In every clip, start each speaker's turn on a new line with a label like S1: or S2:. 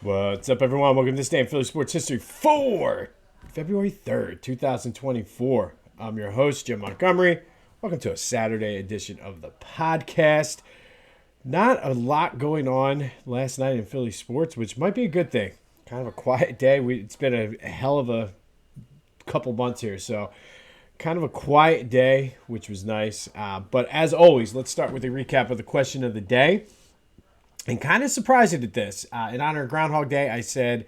S1: What's up, everyone? Welcome to this day in Philly sports history for February 3rd, 2024. I'm your host, Jim Montgomery. Welcome to a Saturday edition of the podcast. Not a lot going on last night in Philly sports, which might be a good thing. Kind of a quiet day. It's been a hell of a couple months here, so kind of a quiet day, which was nice. But as always, let's start with a recap of the question of the day. And kind of surprising at this. In honor of Groundhog Day, I said,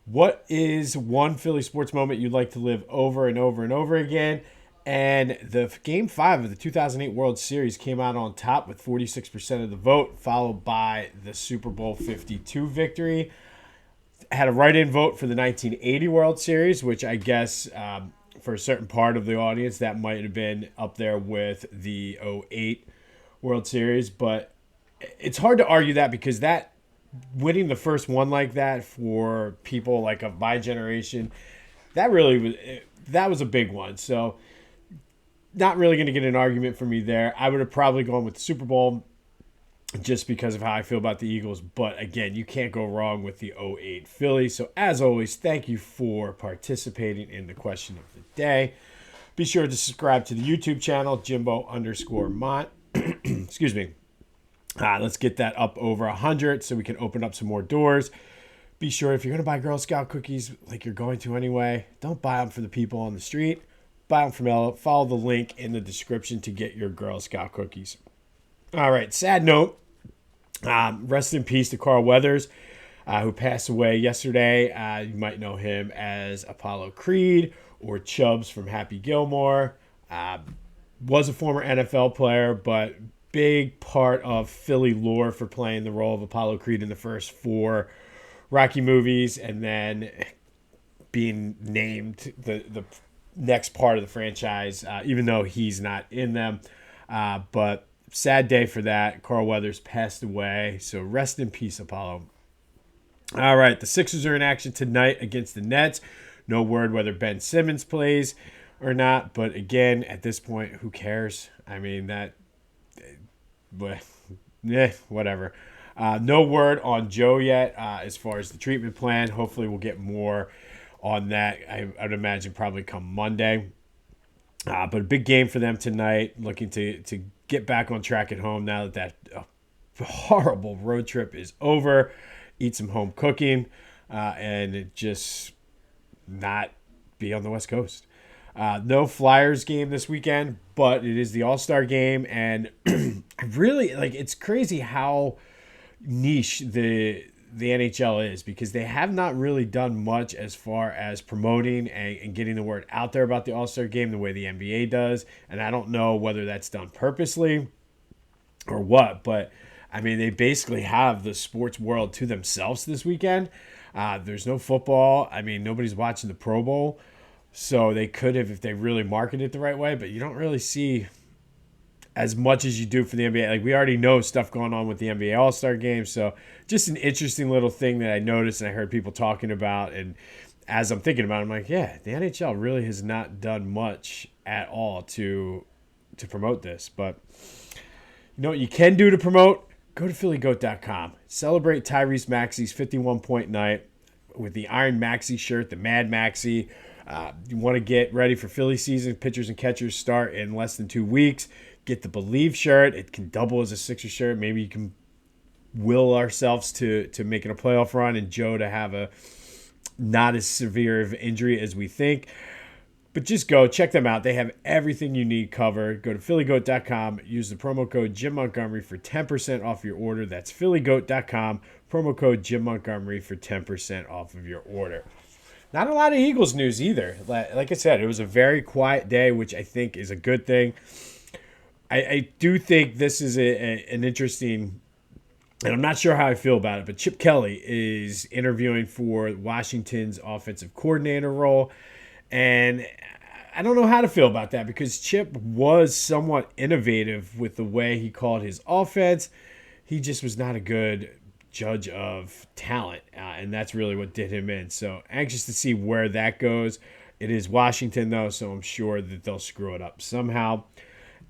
S1: what is one Philly sports moment you'd like to live over and over and over again? And the Game 5 of the 2008 World Series came out on top with 46% of the vote, followed by the Super Bowl 52 victory. Had a write-in vote for the 1980 World Series, which I guess for a certain part of the audience, that might have been up there with the '08 World Series. But it's hard to argue that because that winning the first one like that for people like of my generation, that was a big one. So not really going to get an argument from me there. I would have probably gone with the Super Bowl just because of how I feel about the Eagles. But again, you can't go wrong with the '08 Phillies. So as always, thank you for participating in the question of the day. Be sure to subscribe to the YouTube channel, Jimbo_Mont. Excuse me. Let's get that up over 100 so we can open up some more doors. Be sure if you're going to buy Girl Scout cookies like you're going to anyway, don't buy them for the people on the street. Buy them from Ella. Follow the link in the description to get your Girl Scout cookies. All right, sad note. Rest in peace to Carl Weathers, who passed away yesterday. You might know him as Apollo Creed or Chubbs from Happy Gilmore. Was a former NFL player, but big part of Philly lore for playing the role of Apollo Creed in the first 4 Rocky movies and then being named the next part of the franchise, even though he's not in them. But sad day for that. Carl Weathers passed away, so rest in peace, Apollo. All right, the Sixers are in action tonight against the Nets. No word whether Ben Simmons plays or not, but again, at this point, who cares? I mean, whatever. No word on Joe yet as far as the treatment plan. Hopefully we'll get more on that. I'd imagine probably come Monday. But a big game for them tonight. Looking to get back on track at home now that horrible road trip is over. Eat some home cooking and just not be on the West Coast. No Flyers game this weekend, but it is the All-Star game, and really, it's crazy how niche the NHL is because they have not really done much as far as promoting and getting the word out there about the All-Star game the way the NBA does, and I don't know whether that's done purposely or what, but I mean, they basically have the sports world to themselves this weekend. There's no football. I mean, nobody's watching the Pro Bowl. So they could have if they really marketed it the right way, but you don't really see as much as you do for the NBA. Like, we already know stuff going on with the NBA All-Star Game, so just an interesting little thing that I noticed and I heard people talking about. And as I'm thinking about it, I'm like, yeah, the NHL really has not done much at all to promote this. But you know what you can do to promote? Go to PhillyGoat.com. Celebrate Tyrese Maxey's 51-point night with the Iron Maxey shirt, the Mad Maxey. You want to get ready for Philly season. Pitchers and catchers start in less than 2 weeks. Get the Believe shirt. It can double as a Sixers shirt. Maybe you can will ourselves to making a playoff run and Joe to have a not as severe of injury as we think. But just go check them out. They have everything you need covered. Go to PhillyGoat.com. Use the promo code Jim Montgomery for 10% off your order. That's PhillyGoat.com. Promo code Jim Montgomery for 10% off of your order. Not a lot of Eagles news either. Like I said, it was a very quiet day, which I think is a good thing. I do think this is an interesting, and I'm not sure how I feel about it, but Chip Kelly is interviewing for Washington's offensive coordinator role. And I don't know how to feel about that because Chip was somewhat innovative with the way he called his offense. He just was not a good judge of talent, and that's really what did him in. So anxious to see where that goes. It is Washington, though, so I'm sure that they'll screw it up somehow.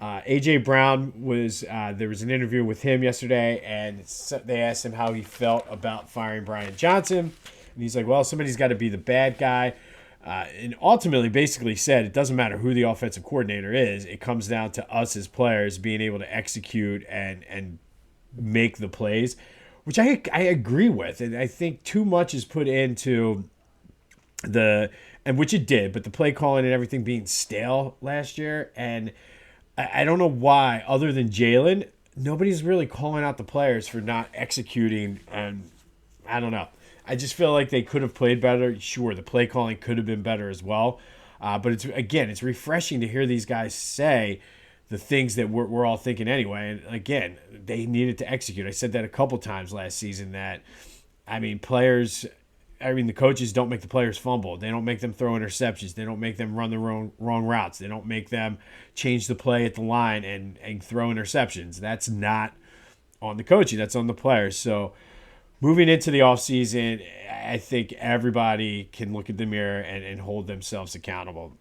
S1: A.J. Brown was there was an interview with him yesterday, and they asked him how he felt about firing Brian Johnson. And he's like, well, somebody's got to be the bad guy. And ultimately basically said it doesn't matter who the offensive coordinator is. It comes down to us as players being able to execute and make the plays, which I agree with. And I think too much is put into and which it did, but the play calling and everything being stale last year. And I don't know why, other than Jalen, nobody's really calling out the players for not executing. And I don't know. I just feel like they could have played better. Sure, the play calling could have been better as well. But it's refreshing to hear these guys say the things that we're all thinking anyway. And again, they needed to execute. I said that a couple times last season that, the coaches don't make the players fumble. They don't make them throw interceptions. They don't make them run the wrong routes. They don't make them change the play at the line and throw interceptions. That's not on the coaching. That's on the players. So moving into the offseason, I think everybody can look at the mirror and hold themselves accountable.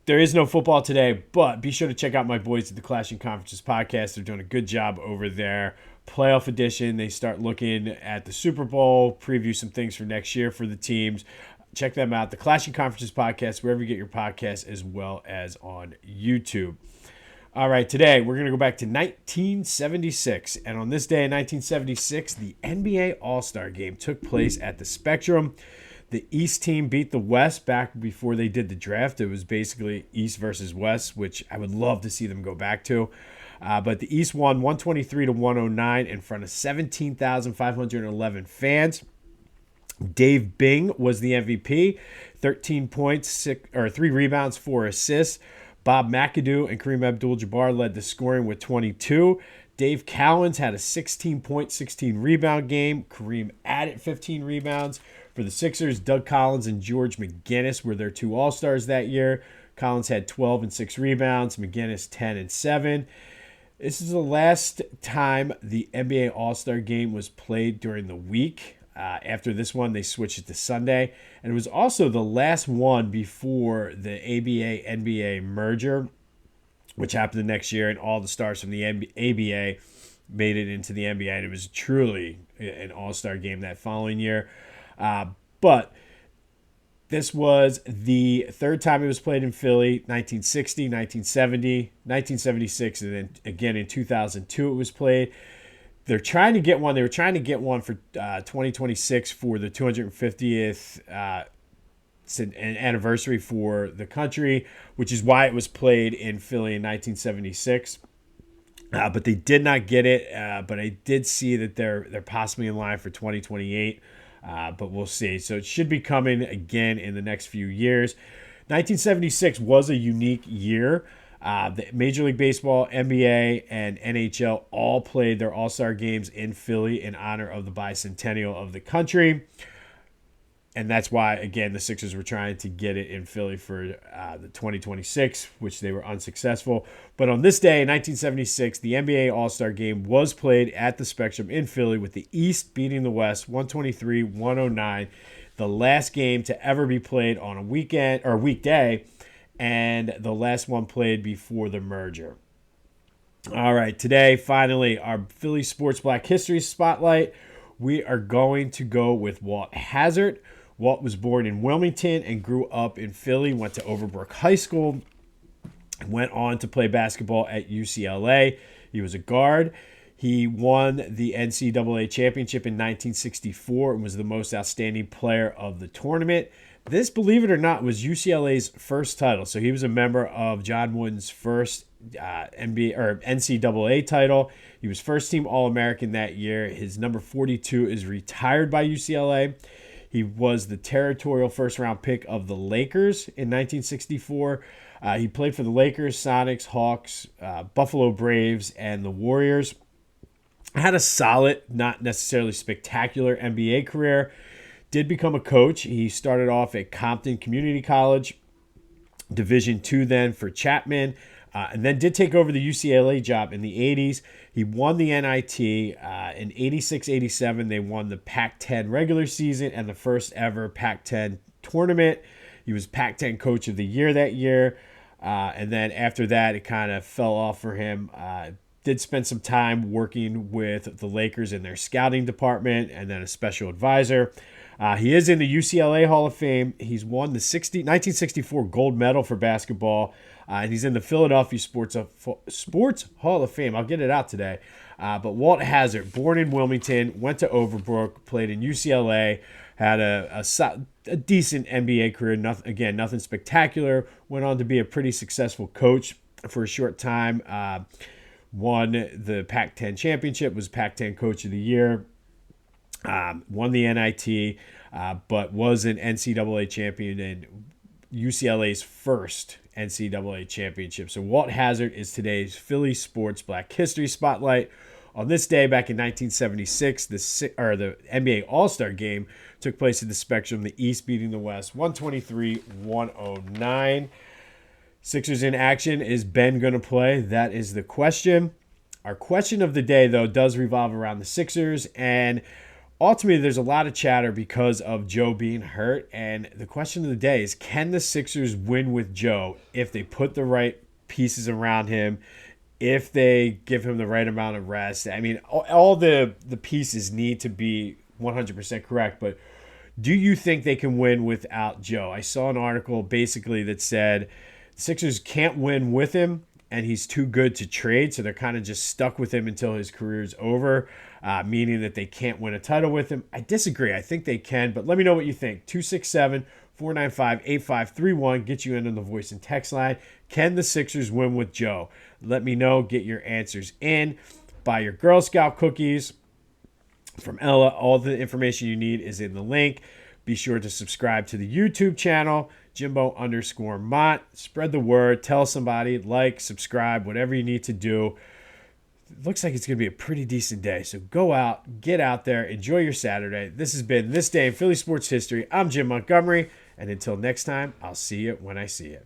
S1: There is no football today, but be sure to check out my boys at the Clashing Conferences podcast. They're doing a good job over there. Playoff edition, they start looking at the Super Bowl, preview some things for next year for the teams. Check them out, the Clashing Conferences podcast, wherever you get your podcasts, as well as on YouTube. All right, today we're going to go back to 1976. And on this day in 1976, the NBA All-Star Game took place at the Spectrum. The East team beat the West back before they did the draft. It was basically East versus West, which I would love to see them go back to. But the East won 123-109 in front of 17,511 fans. Dave Bing was the MVP, 13 points, 3 rebounds, 4 assists. Bob McAdoo and Kareem Abdul-Jabbar led the scoring with 22. Dave Cowens had a 16-point, 16-rebound game. Kareem added 15 rebounds. For the Sixers, Doug Collins and George McGinnis were their 2 All-Stars that year. Collins had 12 and 6 rebounds. McGinnis 10 and 7. This is the last time the NBA All-Star Game was played during the week. After this one, they switched it to Sunday. And it was also the last one before the ABA-NBA merger, which happened the next year, and all the stars from the ABA made it into the NBA. And it was truly an all-star game that following year. But this was the third time it was played in Philly, 1960, 1970, 1976, and then again in 2002 it was played. They're trying to get one. They were trying to get one for 2026 for the 250th anniversary for the country, which is why it was played in Philly in 1976. But they did not get it. But I did see that they're possibly in line for 2028. But we'll see. So it should be coming again in the next few years. 1976 was a unique year. The Major League Baseball, NBA, and NHL all played their All-Star games in Philly in honor of the bicentennial of the country. And that's why, again, the Sixers were trying to get it in Philly for the 2026, which they were unsuccessful. But on this day, in 1976, the NBA All-Star Game was played at the Spectrum in Philly with the East beating the West 123-109. The last game to ever be played on a weekend or weekday, and the last one played before the merger. All right, today, finally, our Philly Sports Black History Spotlight. We are going to go with Walt Hazzard. Walt was born in Wilmington and grew up in Philly, went to Overbrook High School, went on to play basketball at UCLA. He was a guard. He won the NCAA championship in 1964 and was the most outstanding player of the tournament. This, believe it or not, was UCLA's first title. So he was a member of John Wooden's first NCAA title. He was first team All-American that year. His number 42 is retired by UCLA. He was the territorial first-round pick of the Lakers in 1964. He played for the Lakers, Sonics, Hawks, Buffalo Braves, and the Warriors. Had a solid, not necessarily spectacular NBA career. Did become a coach. He started off at Compton Community College, Division II then for Chapman, and then did take over the UCLA job in the 80s. He won the NIT. In 86-87, they won the Pac-10 regular season and the first ever Pac-10 tournament. He was Pac-10 Coach of the Year that year. And then after that, it kind of fell off for him. Did spend some time working with the Lakers in their scouting department and then a special advisor. He is in the UCLA Hall of Fame. He's won the 1964 gold medal for basketball, and he's in the Philadelphia Sports Hall of Fame. I'll get it out today. But Walt Hazzard, born in Wilmington, went to Overbrook, played in UCLA, had a decent NBA career. Nothing spectacular. Went on to be a pretty successful coach for a short time. Won the Pac-10 championship, was Pac-10 Coach of the Year, won the NIT, but was an NCAA champion and UCLA's first NCAA championship. So Walt Hazzard is today's Philly Sports Black History Spotlight. On this day, back in 1976, the NBA All-Star Game took place at the Spectrum, the East beating the West, 123-109. Sixers in action. Is Ben going to play? That is the question. Our question of the day, though, does revolve around the Sixers. And ultimately, there's a lot of chatter because of Joe being hurt. And the question of the day is, can the Sixers win with Joe if they put the right pieces around him, if they give him the right amount of rest? I mean, all the pieces need to be 100% correct. But do you think they can win without Joe? I saw an article basically that said Sixers can't win with him, and he's too good to trade, so they're kind of just stuck with him until his career's over, meaning that they can't win a title with him. I disagree. I think they can, but let me know what you think. 267-495-8531 gets you into the voice and text line. Can the Sixers win with Joe? Let me know. Get your answers in. Buy your Girl Scout cookies from Ella. All the information you need is in the link. Be sure to subscribe to the YouTube channel, Jimbo_Mott. Spread the word. Tell somebody. Like, subscribe, whatever you need to do. It looks like it's going to be a pretty decent day. So go out, get out there, enjoy your Saturday. This has been This Day in Philly Sports History. I'm Jim Montgomery, and until next time, I'll see you when I see you.